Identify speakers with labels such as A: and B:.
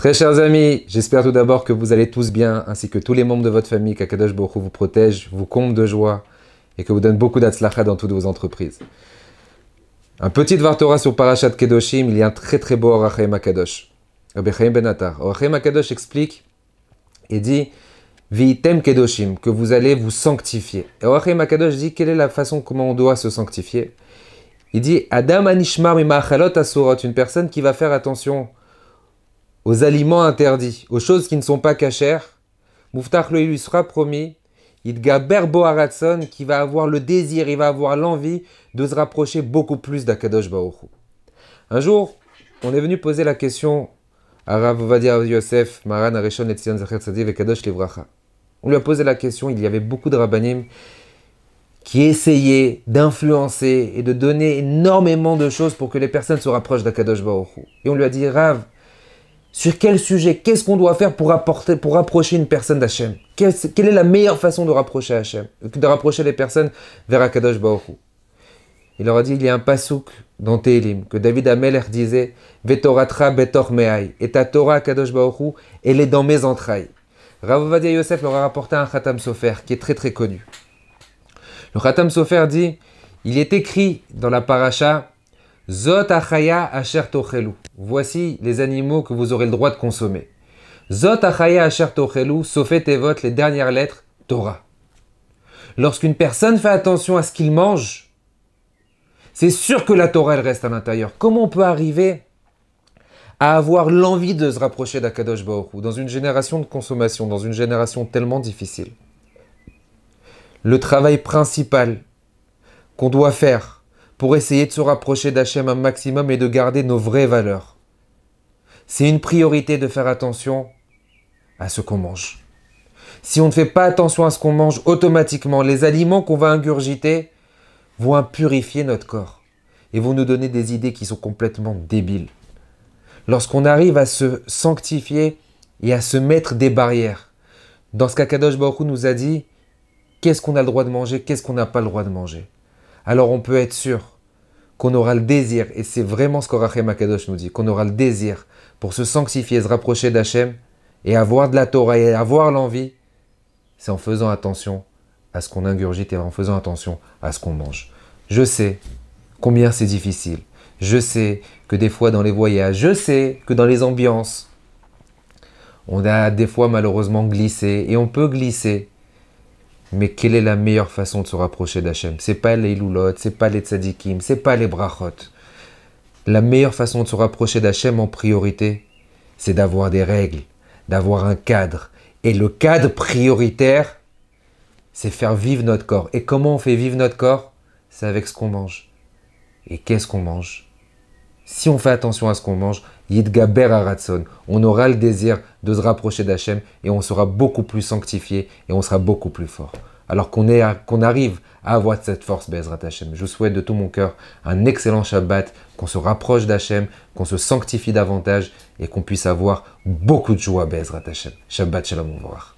A: Très chers amis, j'espère tout d'abord que vous allez tous bien, ainsi que tous les membres de votre famille, qu'Akadosh Baruch Hu vous protège, vous comble de joie et que vous donne beaucoup d'atzlacha dans toutes vos entreprises. Un petit Dvar Torah sur Parashat Kedoshim, il y a un très beau Or HaChaim HaKadosh. Rabbi Chaim Ben Attar. Or HaChaim HaKadosh explique et dit Vi'item Kedoshim, que vous allez vous sanctifier. Et Or HaChaim HaKadosh dit quelle est la façon comment on doit se sanctifier. Il dit Adam Anishmar Mima'achalot Asurot, une personne qui va faire attention aux aliments interdits, aux choses qui ne sont pas cachères. Muftach lui lui sera promis, Yidgaber Bo Haratson, qui va avoir le désir, il va avoir l'envie de se rapprocher beaucoup plus d'Akadosh Baruch Hu. Un jour, on est venu poser la question à Rav Ovadia Yosef, Maran Arishon Etzion Zecher Tzadiv et Kadosh Livracha. On lui a posé la question, il y avait beaucoup de rabbanim qui essayaient d'influencer et de donner énormément de choses pour que les personnes se rapprochent d'Akadosh Baruch Hu. Et on lui a dit, Rav, sur quel sujet, qu'est-ce qu'on doit faire pour rapprocher une personne d'Hachem? Quelle est la meilleure façon de rapprocher Hachem, de rapprocher les personnes vers Akadosh Baruch Hu? Il leur a dit, il y a un pasouk dans Tehilim, que David Amelech disait, Vetoratra betor me'ai, et ta Torah Akadosh Baruch Hu, elle est dans mes entrailles. Rav Ovadia Yosef leur a rapporté un Khatam Sofer, qui est très connu. Le Khatam Sofer dit, il est écrit dans la paracha, Zot achaya asher tochelu. Voici les animaux que vous aurez le droit de consommer. Zot achaya asher tochelu, sofet evot, les dernières lettres, Torah. Lorsqu'une personne fait attention à ce qu'il mange, c'est sûr que la Torah, elle reste à l'intérieur. Comment on peut arriver à avoir l'envie de se rapprocher d'Akadosh Baruch Hu dans une génération de consommation, dans une génération tellement difficile? Le travail principal qu'on doit faire pour essayer de se rapprocher d'Hachem un maximum et de garder nos vraies valeurs, c'est une priorité de faire attention à ce qu'on mange. Si on ne fait pas attention à ce qu'on mange, automatiquement, les aliments qu'on va ingurgiter vont impurifier notre corps et vont nous donner des idées qui sont complètement débiles. Lorsqu'on arrive à se sanctifier et à se mettre des barrières, dans ce qu'Akadosh Baruch Hu nous a dit, qu'est-ce qu'on a le droit de manger, qu'est-ce qu'on n'a pas le droit de manger, alors on peut être sûr qu'on aura le désir, et c'est vraiment ce qu'Or HaChaim HaKadosh nous dit, qu'on aura le désir pour se sanctifier, se rapprocher d'Hachem et avoir de la Torah et avoir l'envie, c'est en faisant attention à ce qu'on ingurgite et en faisant attention à ce qu'on mange. Je sais combien c'est difficile. Je sais que des fois dans les voyages, je sais que dans les ambiances, on a des fois malheureusement glissé et on peut glisser. Mais quelle est la meilleure façon de se rapprocher d'Hachem? C'est pas les loulotes, c'est pas les tzadikim, c'est pas les brachot. La meilleure façon de se rapprocher d'Hachem en priorité, c'est d'avoir des règles, d'avoir un cadre. Et le cadre prioritaire, c'est faire vivre notre corps. Et comment on fait vivre notre corps? C'est avec ce qu'on mange. Et qu'est-ce qu'on mange? Si on fait attention à ce qu'on mange, Yidgaber Haratson, on aura le désir de se rapprocher d'Hachem et on sera beaucoup plus sanctifié et on sera beaucoup plus fort. Alors qu'on arrive à avoir cette force, Be'ezrat Hachem. Je vous souhaite de tout mon cœur un excellent Shabbat, qu'on se rapproche d'Hachem, qu'on se sanctifie davantage et qu'on puisse avoir beaucoup de joie, Be'ezrat Hachem. Shabbat Shalom Uvarach.